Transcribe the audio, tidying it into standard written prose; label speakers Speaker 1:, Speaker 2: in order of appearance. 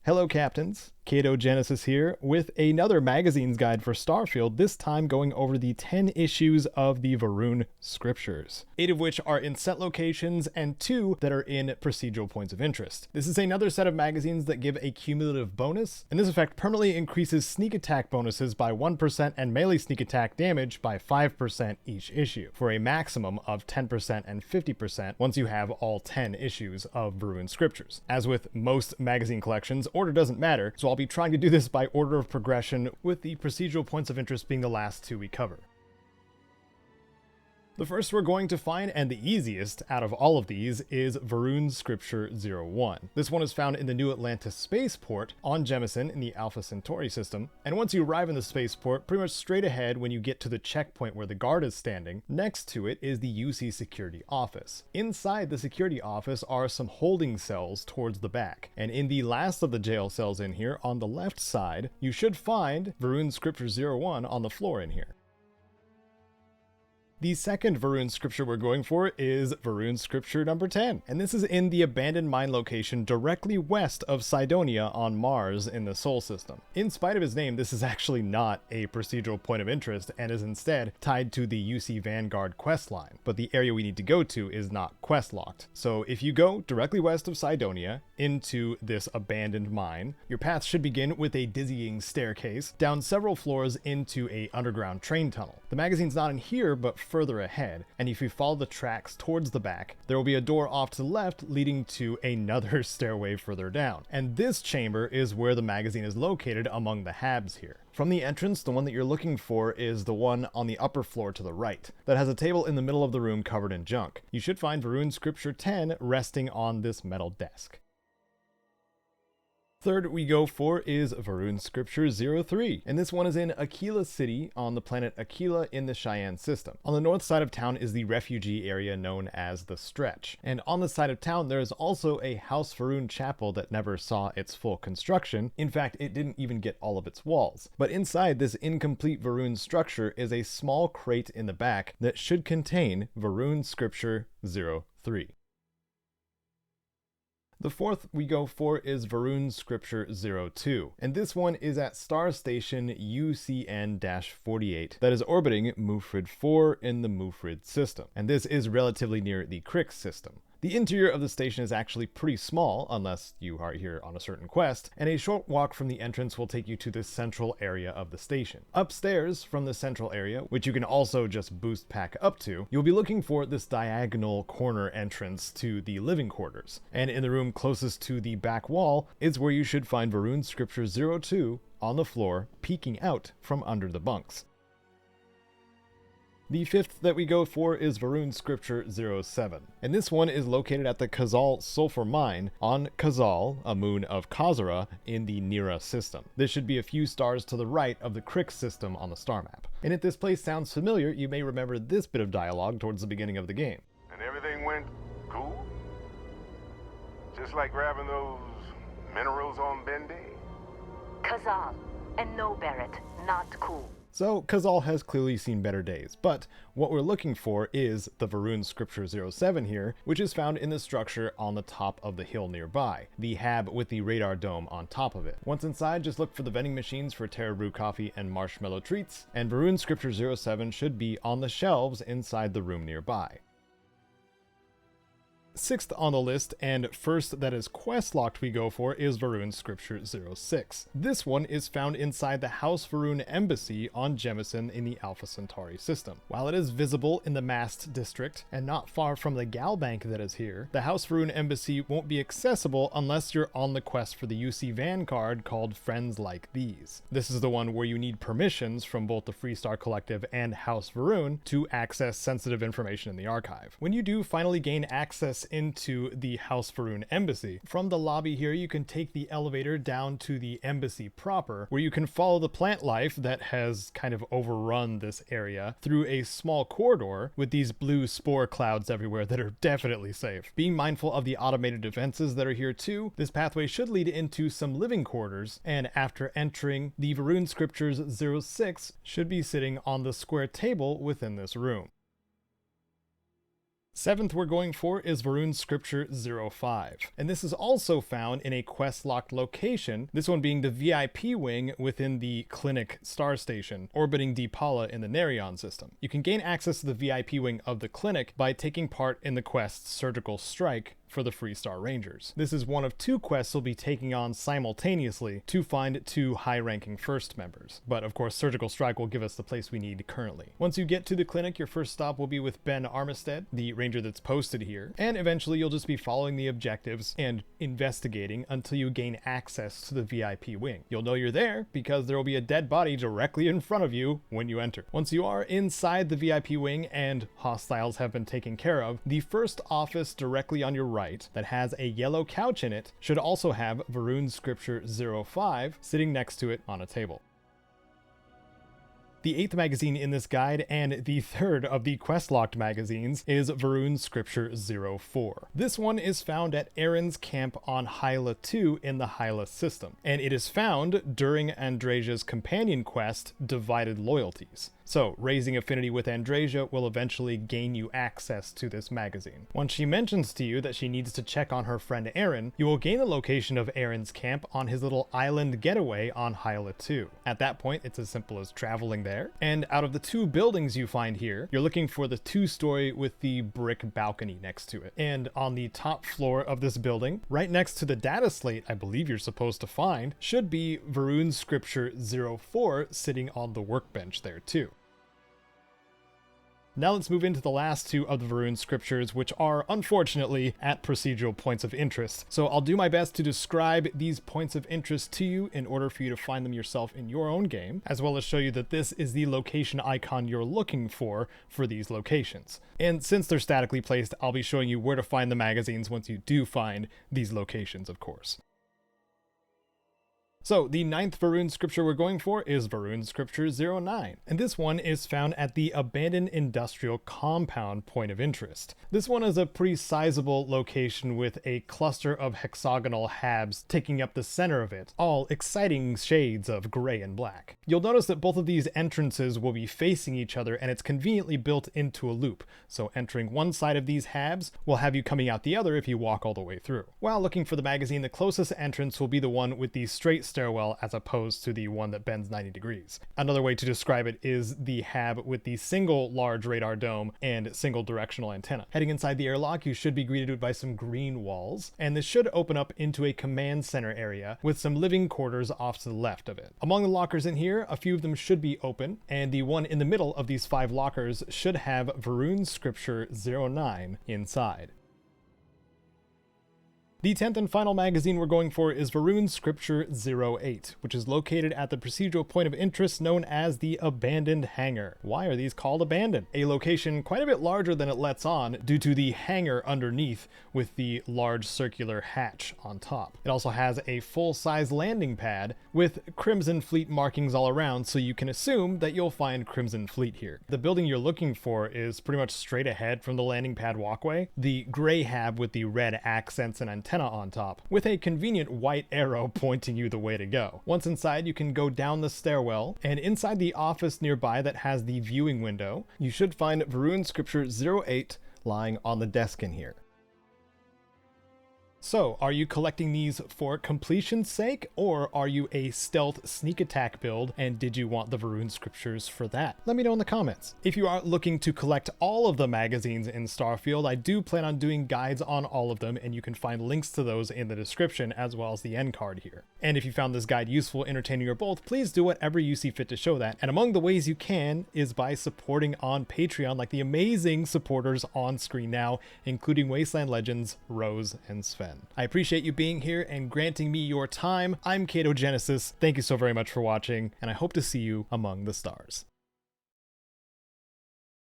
Speaker 1: Hello Captains, Kato Genesis here with another magazine's guide for Starfield, this time going over the 10 issues of the RUUN scriptures, 8 of which are in set locations and 2 that are in procedural points of interest. This is another set of magazines that give a cumulative bonus, and this effect permanently increases sneak attack bonuses by 1% and melee sneak attack damage by 5% each issue, for a maximum of 10% and 50% once you have all 10 issues of RUUN scriptures. As with most magazine collections, order doesn't matter, so I'll be trying to do this by order of progression, with the procedural points of interest being the last 2 we cover. The first we're going to find, and the easiest out of all of these, is RUUN Scripture 01. This one is found in the New Atlantis spaceport on Jemison in the Alpha Centauri system, and once you arrive in the spaceport, pretty much straight ahead when you get to the checkpoint where the guard is standing, next to it is the UC security office. Inside the security office are some holding cells towards the back, and in the last of the jail cells in here, on the left side, you should find RUUN Scripture 01 on the floor in here. The second RUUN scripture we're going for is RUUN scripture number 10, and this is in the abandoned mine location directly west of Cydonia on Mars in the Sol system. In spite of his name, this is actually not a procedural point of interest and is instead tied to the UC Vanguard quest line, but the area we need to go to is not quest locked. So if you go directly west of Cydonia into this abandoned mine, your path should begin with a dizzying staircase down several floors into a underground train tunnel. The magazine's not in here, but further ahead, and if you follow the tracks towards the back, there will be a door off to the left leading to another stairway further down. And this chamber is where the magazine is located among the habs here. From the entrance, the one that you're looking for is the one on the upper floor to the right, that has a table in the middle of the room covered in junk. You should find RUUN Scripture 10 resting on this metal desk. Third we go for is RUUN Scripture 03, and this one is in Aquila City on the planet Aquila in the Cheyenne system. On the north side of town is the refugee area known as the Stretch, and on the side of town there is also a House RUUN chapel that never saw its full construction. In fact, it didn't even get all of its walls. But inside this incomplete RUUN structure is a small crate in the back that should contain RUUN Scripture 03. The fourth we go for is RUUN Scripture 02, and this one is at Star Station UCN-48 that is orbiting Mufrid 4 in the Mufrid system, and this is relatively near the Crix system. The interior of the station is actually pretty small, unless you are here on a certain quest, and a short walk from the entrance will take you to the central area of the station. Upstairs from the central area, which you can also just boost pack up to, you'll be looking for this diagonal corner entrance to the living quarters, and in the room closest to the back wall is where you should find RUUN Scripture 02 on the floor, peeking out from under the bunks. The fifth that we go for is RUUN Scripture 07, and this one is located at the Kazal Sulfur Mine on Kazal, a moon of Khazra, in the Nira system. This should be a few stars to the right of the Crix system on the star map. And if this place sounds familiar, you may remember this bit of dialogue towards the beginning of the game.
Speaker 2: And everything went cool? Just like grabbing those minerals on Bendy?
Speaker 3: Kazal, and no Barrett, not cool.
Speaker 1: So Kazal has clearly seen better days, but what we're looking for is the RUUN Scripture 07 here, which is found in the structure on the top of the hill nearby, the hab with the radar dome on top of it. Once inside, just look for the vending machines for Terra Brew coffee and marshmallow treats, and RUUN Scripture 07 should be on the shelves inside the room nearby. Sixth on the list, and first that is quest locked we go for, is RUUN Scripture 06. This one is found inside the House RUUN embassy on Jemison in the Alpha Centauri system. While it is visible in the Mast district and not far from the gal bank that is here, the House RUUN embassy won't be accessible unless you're on the quest for the UC Vanguard called Friends Like These. This is the one where you need permissions from both the Freestar Collective and House RUUN to access sensitive information in the archive. When you do finally gain access into the House RUUN embassy, from the lobby here you can take the elevator down to the embassy proper, where you can follow the plant life that has kind of overrun this area through a small corridor with these blue spore clouds everywhere that are definitely safe. Being mindful of the automated defenses that are here too, this pathway should lead into some living quarters, and after entering, the RUUN Scriptures 06 should be sitting on the square table within this room. Seventh we're going for is Varun Scripture 05, and this is also found in a quest-locked location, this one being the VIP wing within the Clinic Star Station, orbiting Deepala in the Nerion system. You can gain access to the VIP wing of the Clinic by taking part in the quest Surgical Strike for the Freestar Rangers. This is one of 2 quests we'll be taking on simultaneously to find 2 high-ranking first members. But of course, Surgical Strike will give us the place we need currently. Once you get to the clinic, your first stop will be with Ben Armistead, the ranger that's posted here, and eventually you'll just be following the objectives and investigating until you gain access to the VIP wing. You'll know you're there because there will be a dead body directly in front of you when you enter. Once you are inside the VIP wing and hostiles have been taken care of, the first office directly on your right that has a yellow couch in it should also have Varun Scripture 05 sitting next to it on a table. The 8th magazine in this guide, and the 3rd of the quest-locked magazines, is Varun Scripture 04. This one is found at Aaron's camp on Hyla 2 in the Hyla system, and it is found during Andresia's companion quest, Divided Loyalties. So, raising affinity with Andresia will eventually gain you access to this magazine. Once she mentions to you that she needs to check on her friend Aaron, you will gain the location of Aaron's camp on his little island getaway on Hyla 2. At that point, it's as simple as traveling there, and out of the 2 buildings you find here, you're looking for the 2-story with the brick balcony next to it. And on the top floor of this building, right next to the data slate I believe you're supposed to find, should be Varun Scripture 04 sitting on the workbench there too. Now let's move into the last 2 of the Varun scriptures, which are, unfortunately, at procedural points of interest. So I'll do my best to describe these points of interest to you in order for you to find them yourself in your own game, as well as show you that this is the location icon you're looking for these locations. And since they're statically placed, I'll be showing you where to find the magazines once you do find these locations, of course. So, the 9th Varun scripture we're going for is Varun Scripture 09, and this one is found at the Abandoned Industrial Compound point of interest. This one is a pretty sizable location with a cluster of hexagonal habs taking up the center of it, all exciting shades of gray and black. You'll notice that both of these entrances will be facing each other, and it's conveniently built into a loop, so entering one side of these habs will have you coming out the other if you walk all the way through. While looking for the magazine, the closest entrance will be the one with the straight stairwell as opposed to the one that bends 90 degrees. Another way to describe it is the hab with the single large radar dome and single directional antenna. Heading inside the airlock, you should be greeted by some green walls, and this should open up into a command center area with some living quarters off to the left of it. Among the lockers in here, a few of them should be open, and the one in the middle of these 5 lockers should have Varun Scripture 09 inside. The 10th and final magazine we're going for is Varun Scripture 08, which is located at the procedural point of interest known as the Abandoned Hangar. Why are these called abandoned? A location quite a bit larger than it lets on due to the hangar underneath with the large circular hatch on top. It also has a full-size landing pad with Crimson Fleet markings all around, so you can assume that you'll find Crimson Fleet here. The building you're looking for is pretty much straight ahead from the landing pad walkway, the gray hab with the red accents and antenna on top, with a convenient white arrow pointing you the way to go. Once inside, you can go down the stairwell, and inside the office nearby that has the viewing window, you should find Varun Scripture 08 lying on the desk in here. So, are you collecting these for completion's sake, or are you a stealth sneak attack build, and did you want the Varun scriptures for that? Let me know in the comments. If you are looking to collect all of the magazines in Starfield, I do plan on doing guides on all of them, and you can find links to those in the description as well as the end card here. And if you found this guide useful, entertaining, or both, please do whatever you see fit to show that. And among the ways you can is by supporting on Patreon like the amazing supporters on screen now, including Wasteland Legends, Rose, and Sven. I appreciate you being here and granting me your time. I'm Kato Genesis. Thank you so very much for watching, and I hope to see you among the stars.